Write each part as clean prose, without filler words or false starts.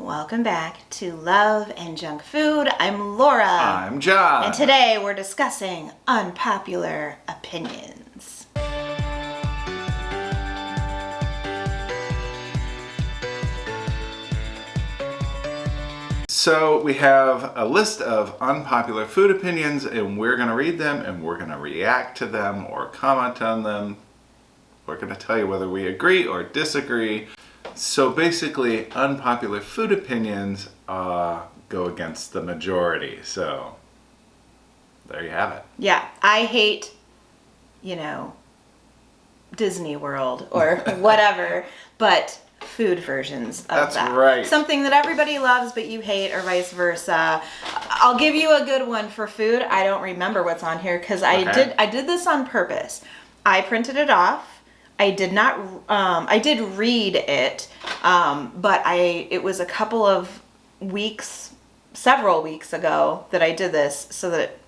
Welcome back to Love and Junk Food. I'm Laura. I'm John. And today we're discussing unpopular opinions. So we have a list of unpopular food opinions, and we're going to read them, and we're going to react to them or comment on them. We're going to tell you whether we agree or disagree. So basically, unpopular food opinions go against the majority. So there you have it. Yeah, I hate, Disney World or whatever, but food versions of That's that. right. Something that everybody loves but you hate, or vice versa. I'll give you a good one for food. I don't remember what's on here because I did this on purpose. I printed it off. I did not. I did read it, but it was a couple of weeks, several weeks ago that I did this. So that,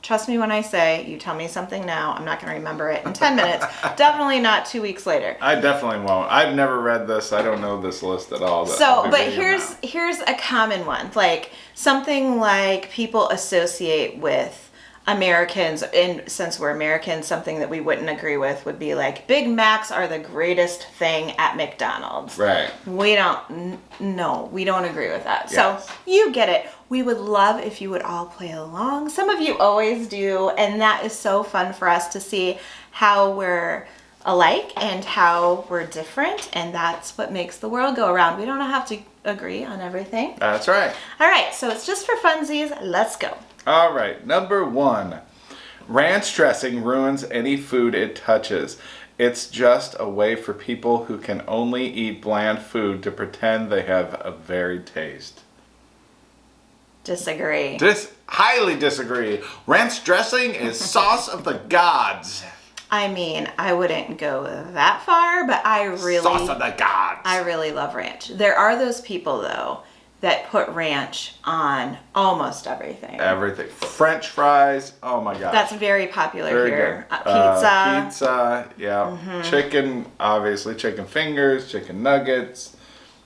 trust me when I say, you tell me something now, I'm not going to remember it in 10 minutes. Definitely not 2 weeks later. I definitely won't. I've never read this. I don't know this list at all. But here's a common one, like something like people associate with Americans, and since we're Americans, something that we wouldn't agree with would be like Big Macs are the greatest thing at McDonald's. Right. We don't agree with that. Yes. So you get it. We would love if you would all play along. Some of you always do, and that is so fun for us to see how we're alike and how we're different, and that's what makes the world go around. We don't have to agree on everything. That's right. All right, so it's just for funsies. Let's go. All right, number 1. Ranch dressing ruins any food it touches. It's just a way for people who can only eat bland food to pretend they have a varied taste. Disagree. Highly disagree. Ranch dressing is sauce of the gods. I wouldn't go that far, but Sauce of the gods. I really love ranch. There are those people, though, that put ranch on almost everything. Everything. French fries. Oh my gosh. That's very popular Very here. good. Pizza. Yeah. Mm-hmm. Chicken, obviously. Chicken fingers, chicken nuggets.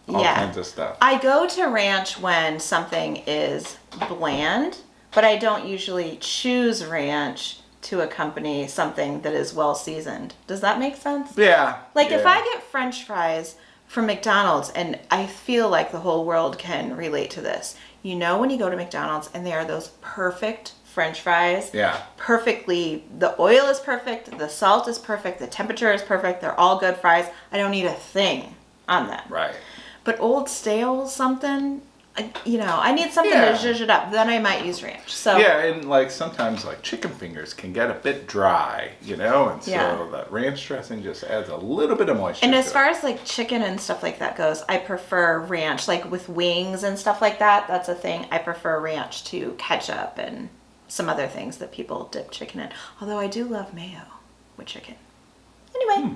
All kinds of stuff. I go to ranch when something is bland, but I don't usually choose ranch to accompany something that is well seasoned. Does that make sense? Yeah. If I get French fries from McDonald's, and I feel like the whole world can relate to this. When you go to McDonald's and they are those perfect French fries. Yeah. Perfectly, the oil is perfect, the salt is perfect, the temperature is perfect, they're all good fries. I don't need a thing on them. Right. But old stale something, I need something to zhuzh it up. Then I might use ranch. So yeah, and sometimes chicken fingers can get a bit dry, and so that ranch dressing just adds a little bit of moisture. And as far as chicken and stuff like that goes, I prefer ranch. With wings and stuff like that, that's a thing. I prefer ranch to ketchup and some other things that people dip chicken in. Although I do love mayo with chicken. Anyway.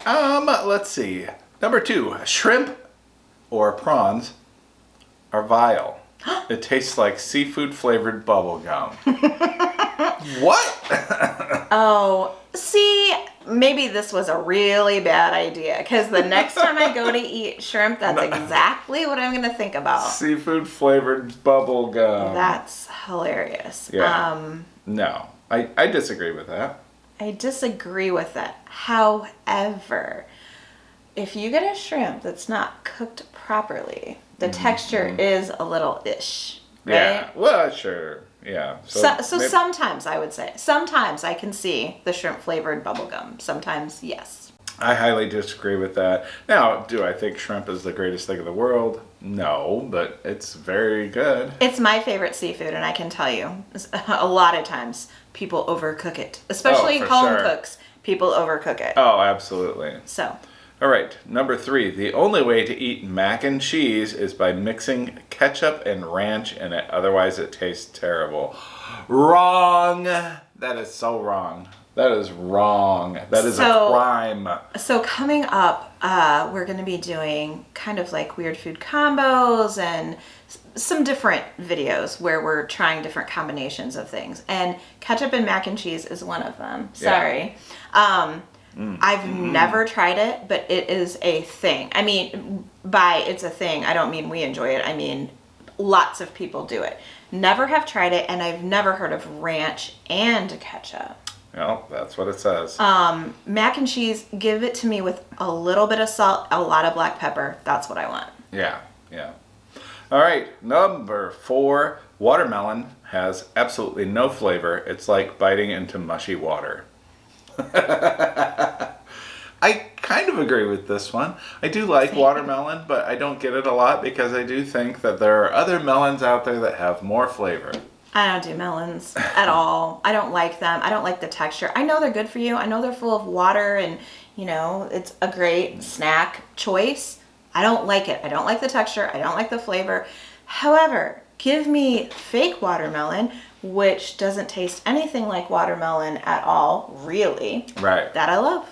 Let's see. Number 2, shrimp or prawns are vile. It tastes like seafood flavored bubble gum. What? Oh, see, maybe this was a really bad idea, because the next time I go to eat shrimp, that's exactly what I'm going to think about. Seafood flavored bubble gum. That's hilarious. Yeah. No, I disagree with that. I disagree with that. However, if you get a shrimp that's not cooked properly, the texture is a little ish, right? Yeah, well, sure, yeah. So sometimes I would say, sometimes I can see the shrimp flavored bubblegum. Sometimes, yes. I highly disagree with that. Now, do I think shrimp is the greatest thing in the world? No, but it's very good. It's my favorite seafood, and I can tell you, a lot of times people overcook it. Especially home cooks, people overcook it. Oh, absolutely. So. All right, number 3. The only way to eat mac and cheese is by mixing ketchup and ranch in it. Otherwise, it tastes terrible. Wrong. That is so wrong. That is wrong. That is a crime. So coming up, we're going to be doing kind of weird food combos and some different videos where we're trying different combinations of things. And ketchup and mac and cheese is one of them. Sorry. I've never tried it, but it is a thing. I mean, by it's a thing, I don't mean we enjoy it. I mean, lots of people do it. Never have tried it, and I've never heard of ranch and ketchup. Well, that's what it says. Mac and cheese, give it to me with a little bit of salt, a lot of black pepper. That's what I want. Yeah. All right, number 4, watermelon has absolutely no flavor. It's like biting into mushy water. I kind of agree with this one. I do like watermelon, but I don't get it a lot because I do think that there are other melons out there that have more flavor. I don't do melons at all. I don't like them. I don't like the texture. I know they're good for you. I know they're full of water and, it's a great snack choice. I don't like it. I don't like the texture. I don't like the flavor. However, give me fake watermelon, which doesn't taste anything like watermelon at all, really. Right. That I love.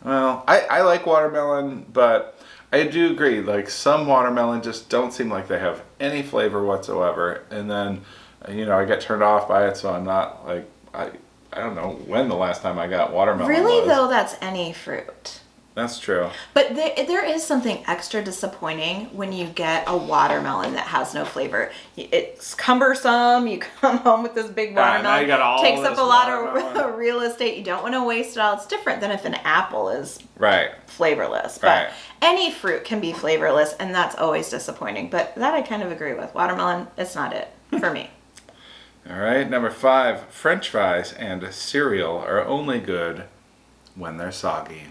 Well, I like watermelon, but I do agree. Like, some watermelon just don't seem like they have any flavor whatsoever. And then, I get turned off by it, so I'm not like, I don't know when the last time I got watermelon Really, was. though, that's any fruit. That's true. But there is something extra disappointing when you get a watermelon that has no flavor. It's cumbersome. You come home with this big watermelon. Now you got all takes up this a lot watermelon. of real estate. You don't want to waste it all. It's different than if an apple is Right. flavorless. But Right. any fruit can be flavorless, and that's always disappointing. But that I kind of agree with. Watermelon, it's not it for me. All right, number 5, French fries and cereal are only good when they're soggy.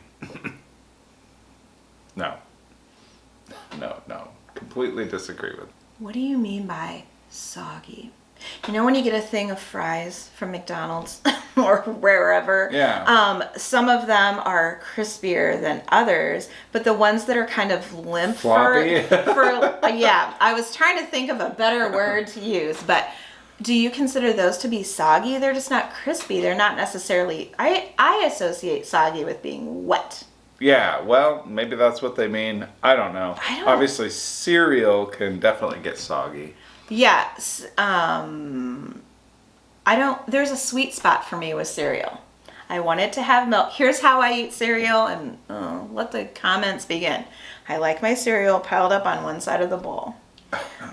No. Completely disagree with. What do you mean by soggy? When you get a thing of fries from McDonald's or wherever, some of them are crispier than others, but the ones that are kind of limp Floppy? I was trying to think of a better word to use, but do you consider those to be soggy? They're just not crispy. They're not necessarily, I associate soggy with being wet. Yeah, well, maybe that's what they mean. I don't know. Obviously, cereal can definitely get soggy. Yes. There's a sweet spot for me with cereal. I want it to have milk. Here's how I eat cereal, and let the comments begin. I like my cereal piled up on one side of the bowl.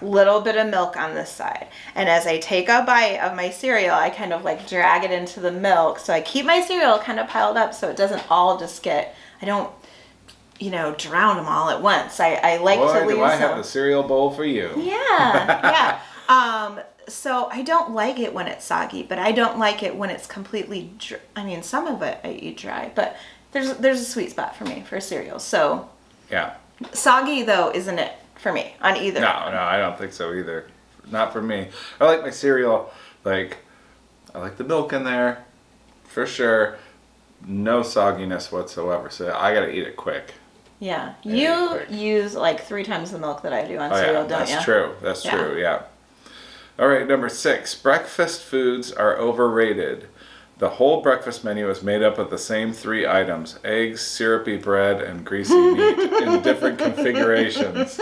Little bit of milk on this side. And as I take a bite of my cereal, I kind of like drag it into the milk. So I keep my cereal kind of piled up so it doesn't all just I don't, drown them all at once. I like to leave do I have the cereal bowl for you. Yeah. So I don't like it when it's soggy, but I don't like it when it's completely dry. I mean, some of it I eat dry, but there's a sweet spot for me for cereal. So yeah. Soggy, though, isn't it for me on either? No, I don't think so either. Not for me. I like my cereal, I like the milk in there, for sure. No sogginess whatsoever, so I gotta eat it quick. Yeah. You use like 3 times the milk that I do on cereal, don't you? That's true. That's true, yeah. All right, number 6. Breakfast foods are overrated. The whole breakfast menu is made up of the same 3 items: eggs, syrupy bread, and greasy meat in different configurations.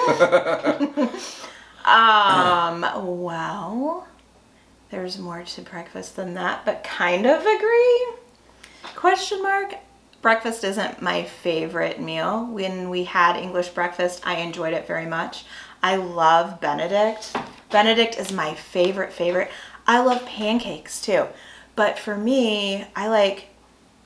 Well, there's more to breakfast than that, but kind of agree. Question mark. Breakfast isn't my favorite meal. When we had English breakfast, I enjoyed it very much. I love Benedict. Benedict is my favorite. I love pancakes too. But for me, I like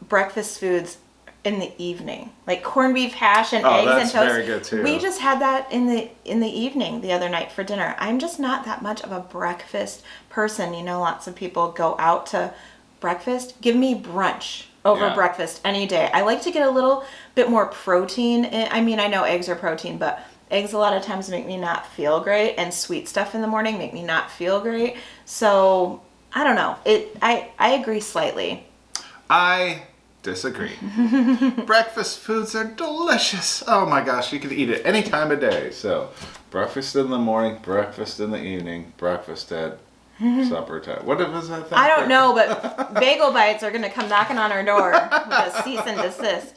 breakfast foods in the evening, like corned beef hash and eggs and toast. Oh, that's very good too. We just had that in the evening the other night for dinner. I'm just not that much of a breakfast person. Lots of people go out to breakfast. Give me brunch over breakfast any day. I like to get a little bit more protein. I mean, I know eggs are protein, but eggs a lot of times make me not feel great, and sweet stuff in the morning make me not feel great. So I don't know. I agree slightly. I disagree. Breakfast foods are delicious. Oh my gosh, you can eat it any time of day. So breakfast in the morning, breakfast in the evening, breakfast at supper time. What was that thing? I don't know, but Bagel Bites are going to come knocking on our door with a cease and desist.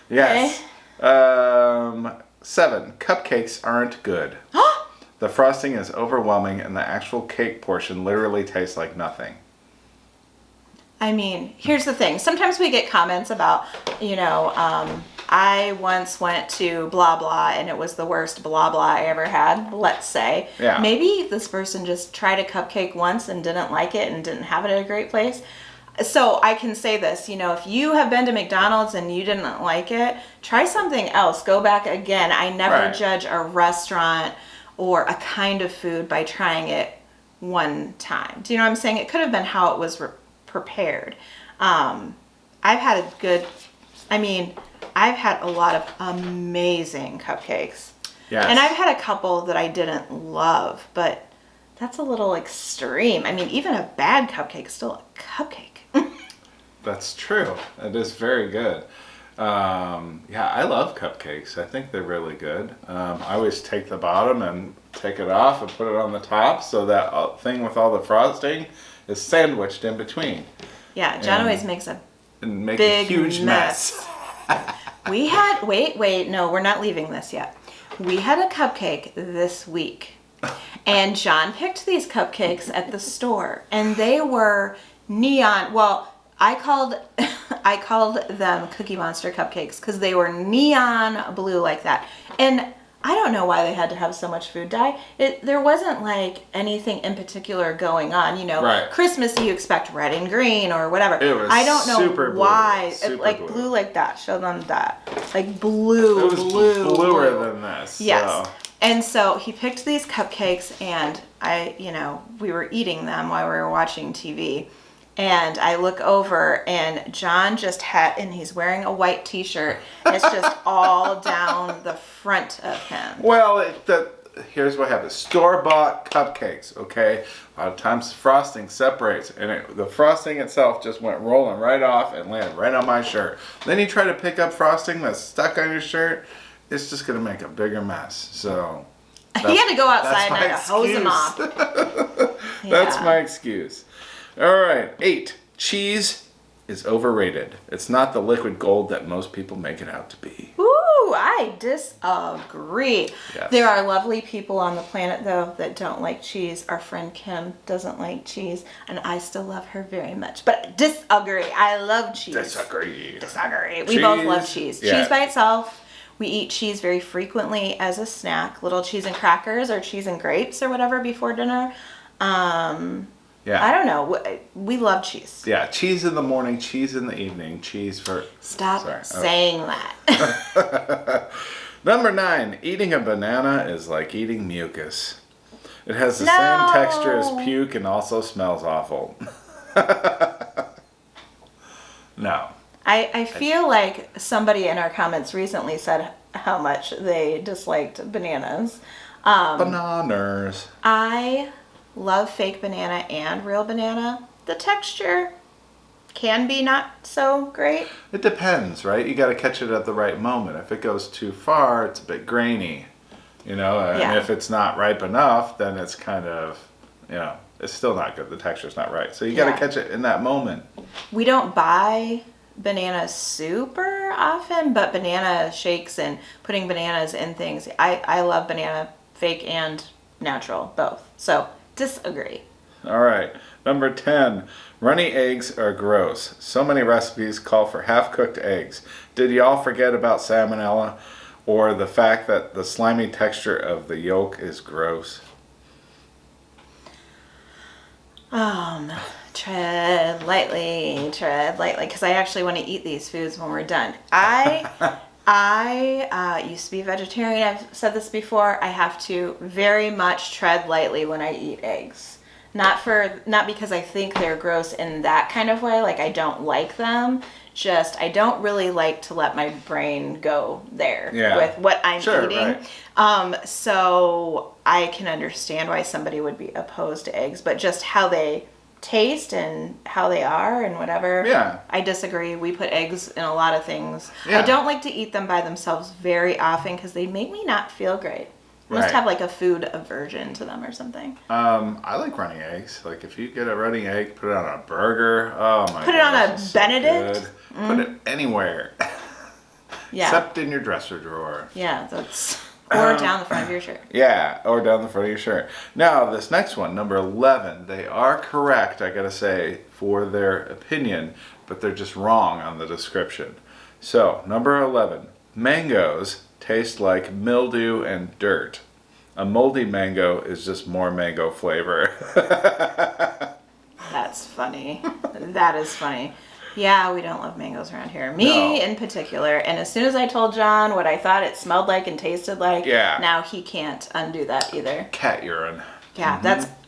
Yes. Okay. 7. Cupcakes aren't good. The frosting is overwhelming, and the actual cake portion literally tastes like nothing. I mean, here's the thing. Sometimes we get comments about, I once went to blah blah and it was the worst blah blah I ever had, let's say. Yeah. Maybe this person just tried a cupcake once and didn't like it and didn't have it at a great place. So I can say this, if you have been to McDonald's and you didn't like it, try something else. Go back again. I never judge a restaurant or a kind of food by trying it one time. Do you know what I'm saying? It could have been how it was prepared. I've had a lot of amazing cupcakes. Yes. And I've had a couple that I didn't love, but that's a little extreme. I mean, even a bad cupcake is still a cupcake. That's true. It is very good. I love cupcakes. I think they're really good. I always take the bottom and take it off and put it on the top so that thing with all the frosting is sandwiched in between. Yeah, John always makes a big huge mess. We had, wait, no, we're not leaving this yet. We had a cupcake this week. And John picked these cupcakes at the store. And they were neon. Well, I called them Cookie Monster cupcakes because they were neon blue like that. And I don't know why they had to have so much food dye. There wasn't like anything in particular going on, Right. Christmas you expect red and green or whatever. It was I don't know super why. blue. Like blue like that. Show them that. Like blue. It was bluer than this. Yes. So. And so he picked these cupcakes and we were eating them while we were watching TV. And I look over and John and he's wearing a white t-shirt. It's just all down the front of him. Well, here's what happens. Store-bought cupcakes, okay? A lot of times frosting separates and the frosting itself just went rolling right off and landed right on my shirt. Then you try to pick up frosting that's stuck on your shirt, it's just going to make a bigger mess. So he had to go outside and I had to hose him off. That's my excuse. All right, 8. Cheese is overrated. It's not the liquid gold that most people make it out to be. Ooh, I disagree. Yes. There are lovely people on the planet, though, that don't like cheese. Our friend Kim doesn't like cheese, and I still love her very much. But disagree. I love cheese. Disagree. We both love cheese. Yeah. Cheese by itself. We eat cheese very frequently as a snack. Little cheese and crackers or cheese and grapes or whatever before dinner. Yeah. I don't know. We love cheese. Yeah, cheese in the morning, cheese in the evening, cheese for... Stop saying that. Number 9, eating a banana is like eating mucus. It has the same texture as puke and also smells awful. No. I feel like somebody in our comments recently said how much they disliked bananas. Bananas. I love fake banana and real banana. The texture can be not so great. It depends, right? You got to catch it at the right moment. If it goes too far, it's a bit grainy, and if it's not ripe enough, then it's kind of, it's still not good. The texture's not right. So you got to catch it in that moment. We don't buy bananas super often, but banana shakes and putting bananas in things. I love banana fake and natural, both. So disagree. All right. Number 10. Runny eggs are gross. So many recipes call for half-cooked eggs. Did y'all forget about salmonella or the fact that the slimy texture of the yolk is gross? Tread lightly, because I actually want to eat these foods when we're done. I used to be a vegetarian. I've said this before. I have to very much tread lightly when I eat eggs. Not because I think they're gross in that kind of way, like I don't like them. Just I don't really like to let my brain go there with what I'm eating. Right. So I can understand why somebody would be opposed to eggs, but just how they taste and how they are and whatever. Yeah. I disagree. We put eggs in a lot of things. Yeah. I don't like to eat them by themselves very often because they make me not feel great. I must have like a food aversion to them or something. I like runny eggs. Like if you get a runny egg, put it on a burger. Oh my god. Put it on a Benedict. Put it anywhere. Yeah. Except in your dresser drawer. Yeah, that's Or down the front of your shirt. Yeah, or down the front of your shirt. Now, this next one, number 11, they are correct, I gotta say, for their opinion, but they're just wrong on the description. So, number 11, mangoes taste like mildew and dirt. A moldy mango is just more mango flavor. That's funny. That is funny. Yeah, we don't love mangoes around here. Me in particular. And as soon as I told John what I thought it smelled like and tasted like, now he can't undo that either. Cat urine. Yeah,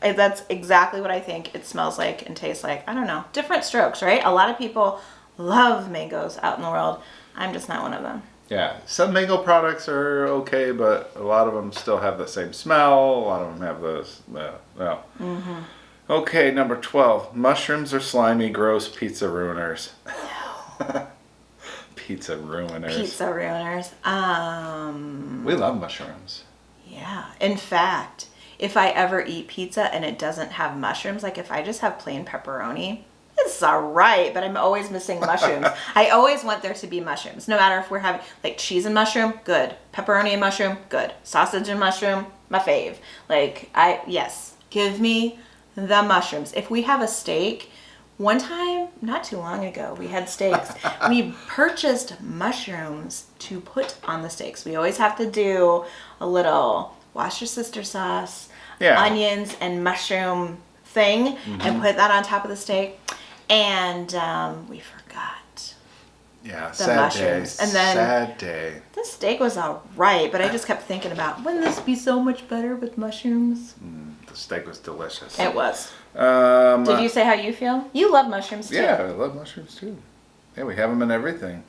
that's exactly what I think it smells like and tastes like. I don't know. Different strokes, right? A lot of people love mangoes out in the world. I'm just not one of them. Yeah, some mango products are okay, but a lot of them still have the same smell. A lot of them have those, well. Mm-hmm. Okay, number 12. Mushrooms are slimy, gross pizza ruiners. Pizza ruiners. Pizza ruiners. We love mushrooms. Yeah. In fact, if I ever eat pizza and it doesn't have mushrooms, like if I just have plain pepperoni, it's all right, but I'm always missing mushrooms. I always want there to be mushrooms. No matter if we're having like cheese and mushroom, good. Pepperoni and mushroom, good. Sausage and mushroom, my fave. Like, yes, give me the mushrooms. If we have a steak, one time, not too long ago, we had steaks. We purchased mushrooms to put on the steaks. We always have to do a little Worcestershire sauce, onions, and mushroom thing, and put that on top of the steak. And we forgot. Yeah, the mushrooms. And then sad day. The steak was all right, but I just kept thinking about, wouldn't this be so much better with mushrooms? The steak was delicious. It was. Did you say how you feel? You love mushrooms too. Yeah, I love mushrooms too. Yeah, we have them in everything.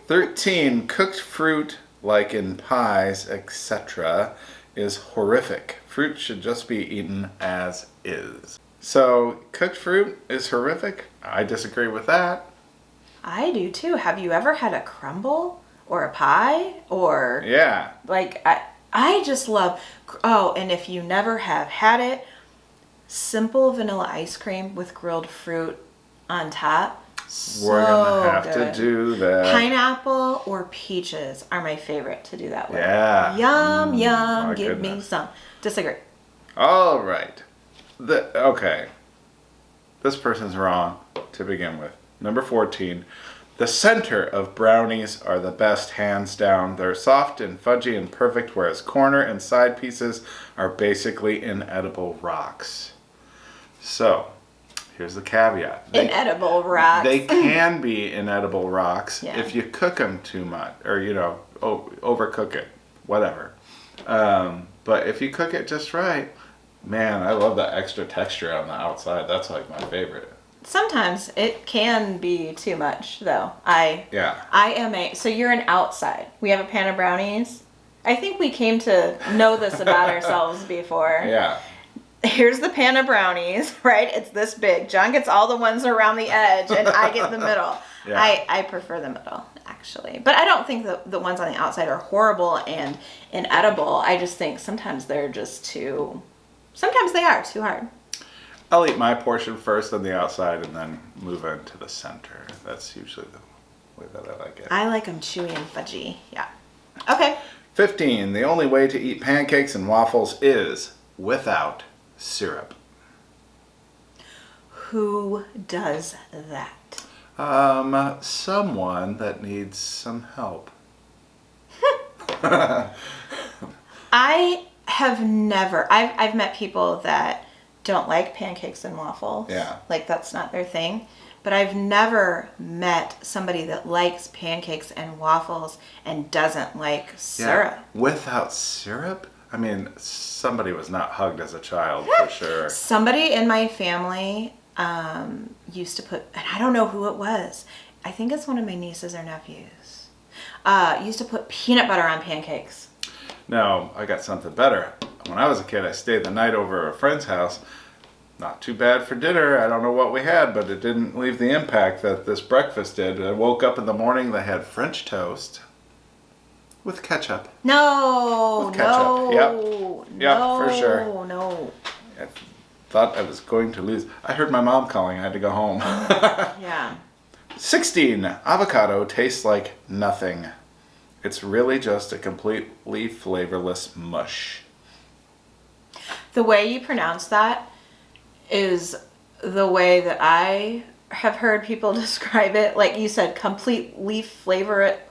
13, cooked fruit, like in pies, etc., is horrific. Fruit should just be eaten as is. So, cooked fruit is horrific? I disagree with that. I do too. Have you ever had a crumble or a pie or like I just love and if you never have had it, simple vanilla ice cream with grilled fruit on top. We're gonna have to do that. Pineapple or peaches are my favorite to do that with. Yeah. Yum yum. Give me some. Disagree. All right. Okay. This person's wrong to begin with. Number 14. The center of brownies are the best, hands down. They're soft and fudgy and perfect, whereas corner and side pieces are basically inedible rocks. So, here's the caveat. Inedible rocks. They can be inedible rocks if you cook them too much, or, overcook it, whatever. But if you cook it just right, man, I love that extra texture on the outside. That's like my favorite. Sometimes it can be too much, though. So you're an outside. We have a pan of brownies. I think we came to know this about ourselves before. Yeah. Here's the pan of brownies, right? It's this big. John gets all the ones around the edge, and I get the middle. Yeah. I prefer the middle, actually. But I don't think the ones on the outside are horrible and inedible. I just think sometimes they're just too... Sometimes they are too hard. I'll eat my portion first on the outside and then move into the center. That's usually the way that I like it. I like them chewy and fudgy. Yeah. Okay. 15. The only way to eat pancakes and waffles is without syrup. Who does that? Someone that needs some help. I have never... I've met people that don't like pancakes and waffles. Yeah. Like, that's not their thing. But I've never met somebody that likes pancakes and waffles and doesn't like syrup. Yeah. Without syrup? I mean, somebody was not hugged as a child, for sure. Somebody in my family used to put, and I don't know who it was. I think it's one of my nieces or nephews. Used to put peanut butter on pancakes. No, I got something better. When I was a kid, I stayed the night over at a friend's house. Not too bad for dinner. I don't know what we had, but it didn't leave the impact that this breakfast did. I woke up in the morning, they had French toast with ketchup. No, with ketchup. Yep, for sure. No. I thought I was going to lose. I heard my mom calling. I had to go home. Yeah. 16. Avocado tastes like nothing. It's really just a completely flavorless mush. The way you pronounce that is the way that I have heard people describe it. Like you said, completely flavorless.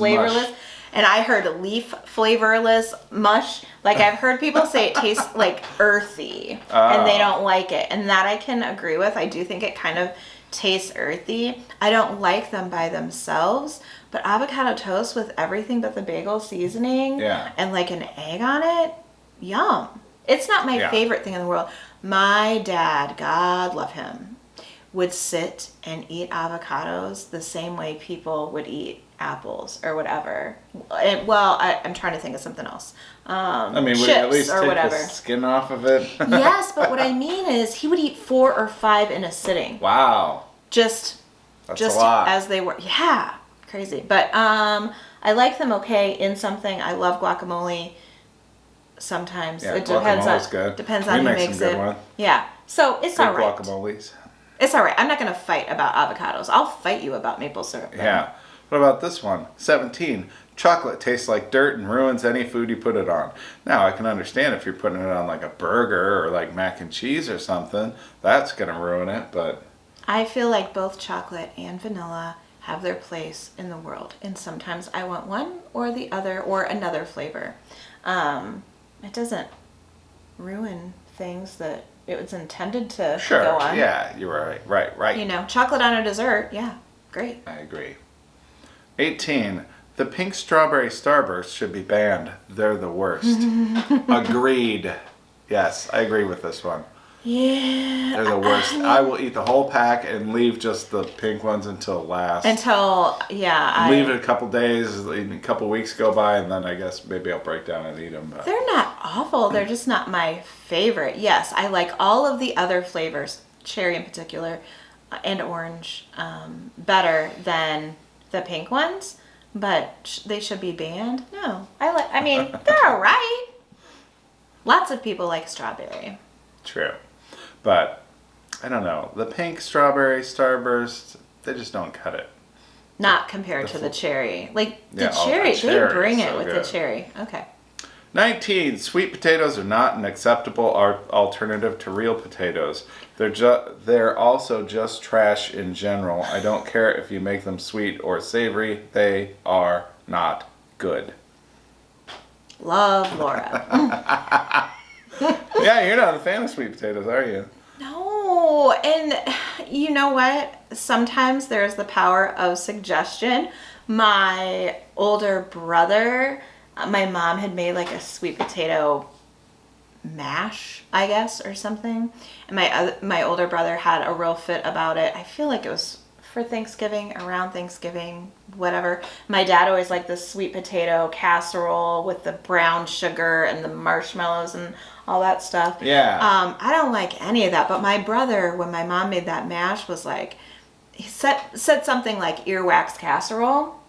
Mush. And I heard leaf flavorless mush. Like I've heard people say it tastes like earthy and they don't like it. And that I can agree with. I do think it kind of tastes earthy. I don't like them by themselves, but avocado toast with everything but the bagel seasoning and like an egg on it, yum. It's not my favorite thing in the world. My dad, God love him, would sit and eat avocados the same way people would eat apples or whatever. I'm trying to think of something else. I mean, would chips you at least or take whatever. the skin off of it? Yes, but what I mean is he would eat 4 or 5 in a sitting. Wow. Just a lot. as they were. Yeah, crazy. But I like them okay in something. I love guacamole. Sometimes it depends on good. Depends on who makes some good it. one. Yeah, so it's all right. Guacamoles. It's all right. I'm not going to fight about avocados. I'll fight you about maple syrup. Though. Yeah. What about this one? 17. Chocolate tastes like dirt and ruins any food you put it on. Now, I can understand if you're putting it on like a burger or like mac and cheese or something. That's going to ruin it, but... I feel like both chocolate and vanilla have their place in the world. And sometimes I want one or the other or another flavor. It doesn't ruin things that it was intended to go on. Yeah, you're right. You know, chocolate on a dessert, yeah, great. I agree. 18. The pink strawberry starburst should be banned. They're the worst. Agreed. Yes, I agree with this one. Yeah. They're the worst. I will eat the whole pack and leave just the pink ones until last. Leave it a couple days, a couple weeks go by, and then I guess maybe I'll break down and eat them. But. They're not awful. They're just not my favorite. Yes, I like all of the other flavors, cherry in particular, and orange, better than the pink ones. But they should be banned. No, I mean, they're all right. Lots of people like strawberry. True. But, I don't know. The pink strawberry starburst, they just don't cut it. Not compared to the cherry. Like, the cherry, they bring it so with good. the cherry. Okay. 19. Sweet potatoes are not an acceptable alternative to real potatoes. They're also just trash in general. I don't care if you make them sweet or savory. They are not good. Love Laura. Yeah, you're not a fan of sweet potatoes, are you? No, and you know what? Sometimes there's the power of suggestion. My older brother, my mom had made like a sweet potato mash, I guess, or something. And my older brother had a real fit about it. I feel like it was for Thanksgiving, around Thanksgiving, whatever. My dad always liked this sweet potato casserole with the brown sugar and the marshmallows and all that stuff. Yeah. I don't like any of that. But my brother, when my mom made that mash, was like, he said something like earwax casserole.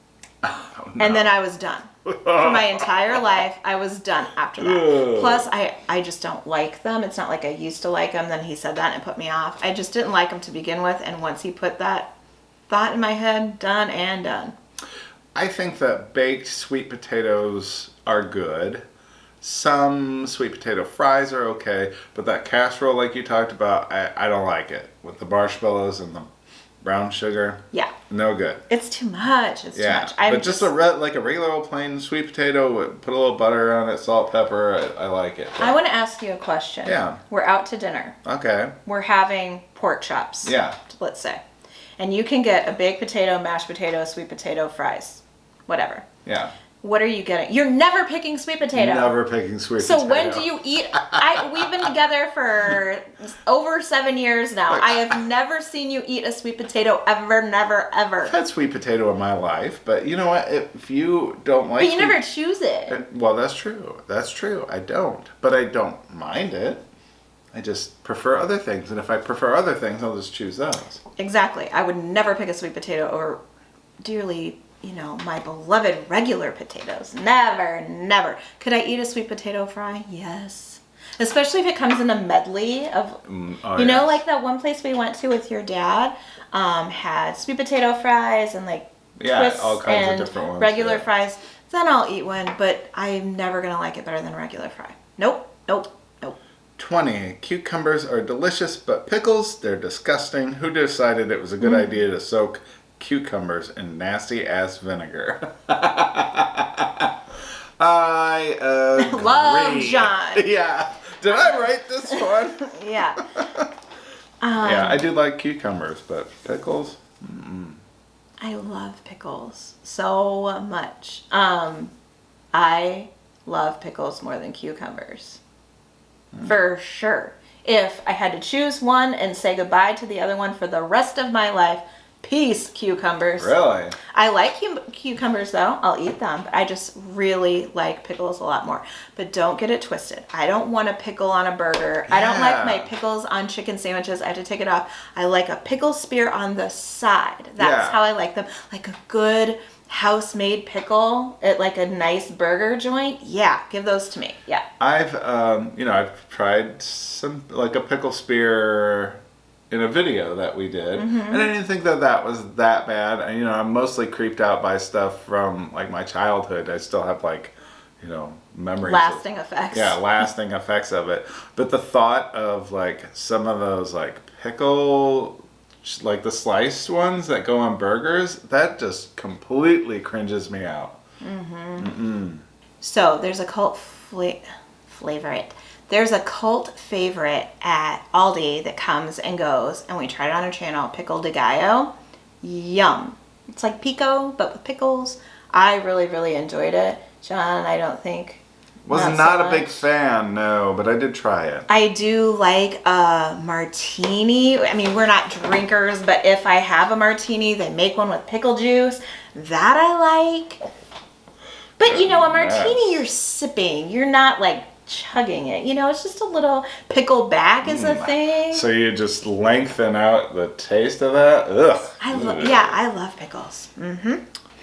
Oh, no. And then I was done. For my entire life, I was done after that. Plus, I just don't like them. It's not like I used to like them. Then he said that and it put me off. I just didn't like them to begin with. And once he put that thought in my head, done and done. I think that baked sweet potatoes are good. Some sweet potato fries are okay, but that casserole like you talked about, I don't like it. With the marshmallows and the brown sugar. Yeah. No good. It's too much. It's too much. But just like a regular old plain sweet potato, put a little butter on it, salt, pepper, I like it. But... I want to ask you a question. Yeah. We're out to dinner. Okay. We're having pork chops. Yeah. Let's say. And you can get a baked potato, mashed potato, sweet potato, fries. Whatever. Yeah. What are you getting? You're never picking sweet potato. Never picking sweet potato. So when do you eat? We've been together for over 7 years now. I have never seen you eat a sweet potato ever, never, ever. I've had sweet potato in my life, but you know what? If you don't like But you never choose it. Well, that's true. That's true. I don't. But I don't mind it. I just prefer other things. And if I prefer other things, I'll just choose those. Exactly. I would never pick a sweet potato over dearly, my beloved regular potatoes. Never, never. Could I eat a sweet potato fry? Yes. Especially if it comes in a medley of, like that one place we went to with your dad, had sweet potato fries and like Yeah, twists all kinds of and different ones, regular yeah. fries, then I'll eat one, but I'm never going to like it better than a regular fry. Nope, nope, nope. 20. Cucumbers are delicious, but pickles, they're disgusting. Who decided it was a good idea to soak cucumbers in nasty ass vinegar? I agree. Love John. Yeah. Did I write this one? Yeah. Yeah, I do like cucumbers, but pickles? I love pickles so much. I love pickles more than cucumbers. For sure. If I had to choose one and say goodbye to the other one for the rest of my life, peace, cucumbers. Really? I like cucumbers though. I'll eat them, but I just really like pickles a lot more. But don't get it twisted. I don't want a pickle on a burger. I don't like my pickles on chicken sandwiches. I have to take it off. I like a pickle spear on the side. That's how I like them. Like a good house-made pickle at like a nice burger joint. Yeah, give those to me. Yeah. I've tried some, like a pickle spear in a video that we did, and I didn't think that was that bad. I'm mostly creeped out by stuff from like my childhood. I still have like, memories. Lasting effects. Yeah, lasting effects of it. But the thought of like some of those like pickle, like the sliced ones that go on burgers, that just completely cringes me out. So there's a cult favorite. There's a cult favorite at Aldi that comes and goes, and we tried it on our channel, pickle de gallo. Yum. It's like pico, but with pickles. I really, really enjoyed it. John, I don't think. Was not a big fan, no, but I did try it. I do like a martini. I mean, we're not drinkers, but if I have a martini, they make one with pickle juice. That I like. But a martini you're sipping. You're not like chugging it. It's just a little pickle back is a thing. So you just lengthen out the taste of that? Ugh. I love pickles.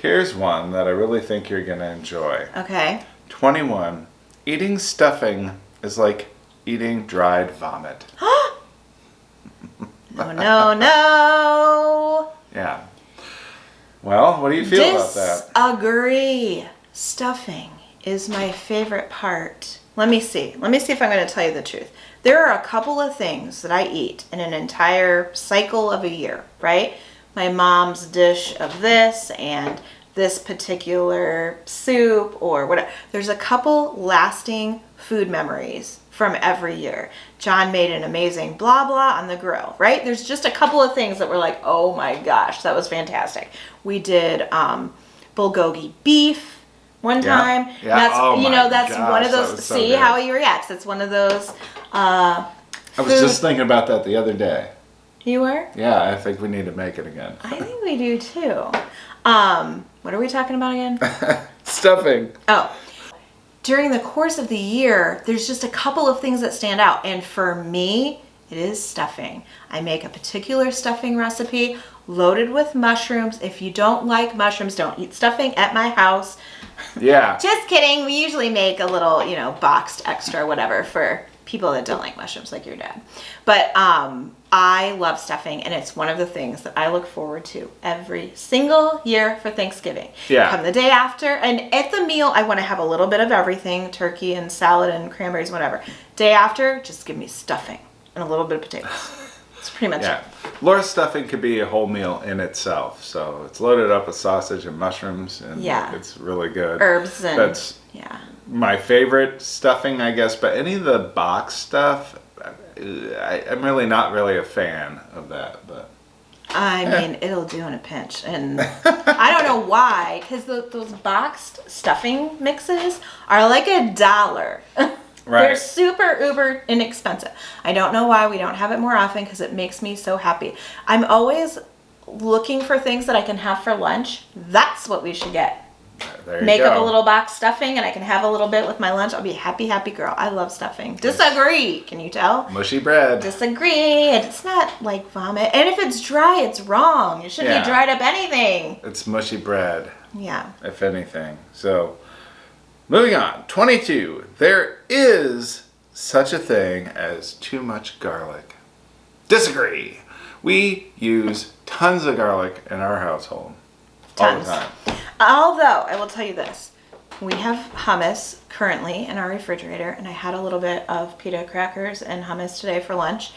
Here's one that I really think you're going to enjoy. Okay. 21. Eating stuffing is like eating dried vomit. No. Yeah. Well, what do you feel about that? Disagree. Stuffing is my favorite part. Let me see if I'm going to tell you the truth. There are a couple of things that I eat in an entire cycle of a year, right? My mom's dish of this and this particular soup or whatever. There's a couple lasting food memories from every year. John made an amazing blah blah on the grill, right? There's just a couple of things that were like, oh my gosh, that was fantastic. We did bulgogi beef one time. Yeah. That's one of those. See how he reacts. It's one of those. I was just thinking about that the other day. You were? Yeah, I think we need to make it again. I think we do too. What are we talking about again? Stuffing. Oh. During the course of the year, there's just a couple of things that stand out. And for me, it is stuffing. I make a particular stuffing recipe loaded with mushrooms. If you don't like mushrooms, don't eat stuffing at my house. Yeah. Just kidding. We usually make a little, boxed extra whatever for people that don't like mushrooms like your dad. But I love stuffing, and it's one of the things that I look forward to every single year for Thanksgiving. Yeah. Come the day after, and at the meal, I want to have a little bit of everything, turkey and salad and cranberries, whatever. Day after, just give me stuffing and a little bit of potatoes. That's pretty much it. Laura's stuffing could be a whole meal in itself. So it's loaded up with sausage and mushrooms, and it's really good. Herbs and that's my favorite stuffing, I guess. But any of the box stuff, I'm really not really a fan of that. But I mean, it'll do in a pinch, and I don't know why, because those boxed stuffing mixes are like $1. Right. They're super uber inexpensive. I don't know why we don't have it more often because it makes me so happy. I'm always looking for things that I can have for lunch. That's what we should get. There you Make go. up a little box stuffing and I can have a little bit with my lunch. I'll be a happy, happy girl. I love stuffing. Disagree. Can you tell? Mushy bread. Disagree. It's not like vomit. And if it's dry, it's wrong. It shouldn't be dried up anything. It's mushy bread. Yeah. If anything. So, moving on. 22. There is such a thing as too much garlic. Disagree. We use tons of garlic in our household. Tons. All the time. Although, I will tell you this. We have hummus currently in our refrigerator, and I had a little bit of pita crackers and hummus today for lunch.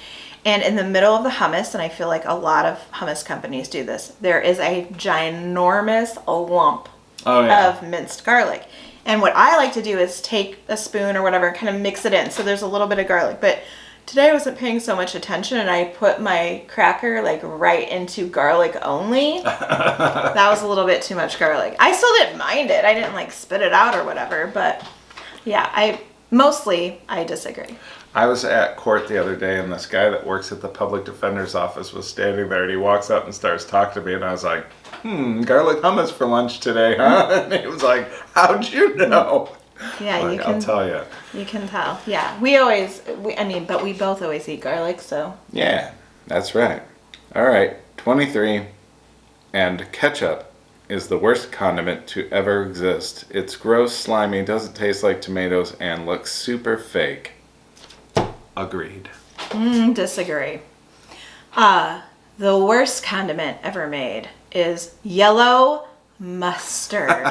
And in the middle of the hummus, and I feel like a lot of hummus companies do this, there is a ginormous lump of minced garlic. And what I like to do is take a spoon or whatever and kind of mix it in. So there's a little bit of garlic. But today I wasn't paying so much attention, and I put my cracker like right into garlic only. That was a little bit too much garlic. I still didn't mind it. I didn't like spit it out or whatever. But yeah, I disagree. I was at court the other day, and this guy that works at the public defender's office was standing there, and he walks up and starts talking to me, and I was like, garlic hummus for lunch today, huh? And he was like, how'd you know? Yeah, like, I'll tell you. You can tell. Yeah, but we both always eat garlic, so. Yeah, that's right. All right, 23. And ketchup is the worst condiment to ever exist. It's gross, slimy, doesn't taste like tomatoes, and looks super fake. Agreed. Disagree. The worst condiment ever made is yellow mustard.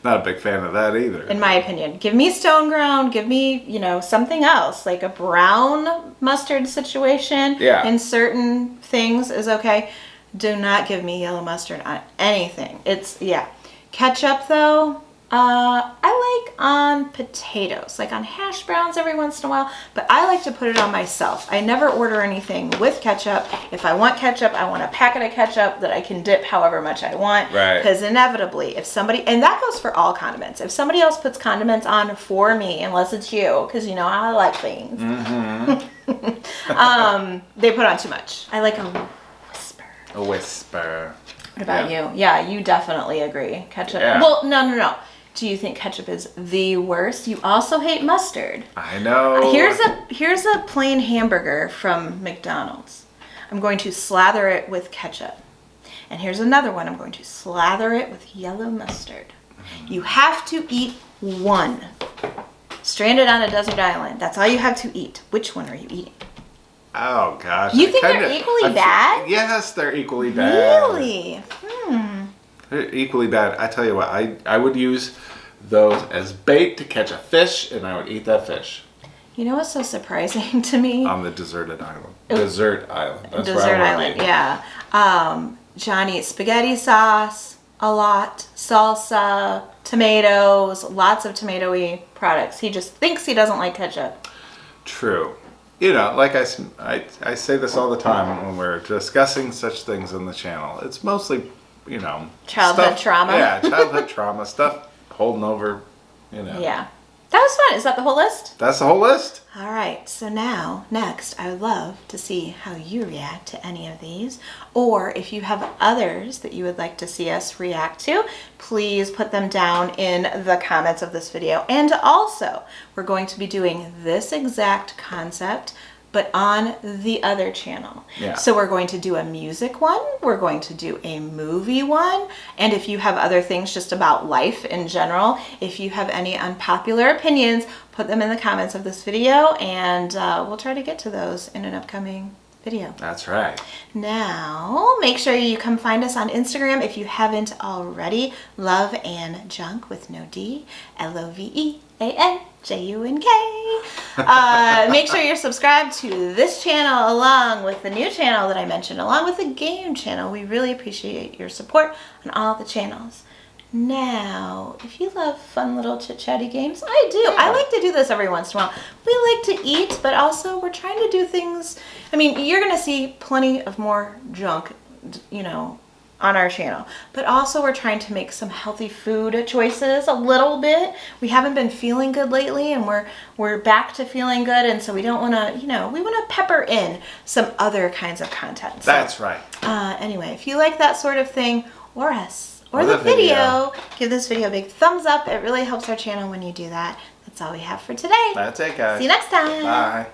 Not a big fan of that either. In my opinion. Give me stone ground, give me, something else. Like a brown mustard situation in certain things is okay. Do not give me yellow mustard on anything. Ketchup though, I like on potatoes, like on hash browns every once in a while, but I like to put it on myself. I never order anything with ketchup. If I want ketchup, I want a packet of ketchup that I can dip however much I want. Right. Because inevitably, and that goes for all condiments. If somebody else puts condiments on for me, unless it's you, because you know how I like things, they put on too much. I like a whisper. A whisper. What about you? Yeah, you definitely agree. Ketchup. Yeah. Well, no. Do you think ketchup is the worst? You also hate mustard. I know. Here's a plain hamburger from McDonald's. I'm going to slather it with ketchup. And here's another one. I'm going to slather it with yellow mustard. You have to eat one. Stranded on a desert island. That's all you have to eat. Which one are you eating? Oh, gosh. You think they're equally bad? Yes, they're equally bad. Really? They're equally bad. I tell you what, I would use those as bait to catch a fish, and I would eat that fish. You know what's so surprising to me? On the deserted island. Desert island. That's Desert where I island, yeah. John eats spaghetti sauce a lot, salsa, tomatoes, lots of tomato-y products. He just thinks he doesn't like ketchup. True. Like I say this all the time when we're discussing such things on the channel. It's mostly, childhood trauma. Yeah, childhood trauma, stuff holding over, Yeah. That was fun. Is that the whole list? That's the whole list. All right. So now, next, I would love to see how you react to any of these. Or if you have others that you would like to see us react to, please put them down in the comments of this video. And also, we're going to be doing this exact concept, but on the other channel. Yeah. So we're going to do a music one, we're going to do a movie one, and if you have other things just about life in general, if you have any unpopular opinions, put them in the comments of this video, and we'll try to get to those in an upcoming video. That's right. Now, make sure you come find us on Instagram if you haven't already. Love and Junk with no D, LOVEANJUNK. Make sure you're subscribed to this channel along with the new channel that I mentioned, along with the game channel. We really appreciate your support on all the channels. Now, if you love fun little chit-chatty games, I do. I like to do this every once in a while. We like to eat, but also we're trying to do things. I mean, you're going to see plenty of more junk, on our channel. But also we're trying to make some healthy food choices a little bit. We haven't been feeling good lately, and we're back to feeling good, and so we don't want to, we want to pepper in some other kinds of content. So, that's right. Anyway, if you like that sort of thing, or us, or the video, give this video a big thumbs up. It really helps our channel when you do that. That's all we have for today. That's it, guys. See you next time. Bye.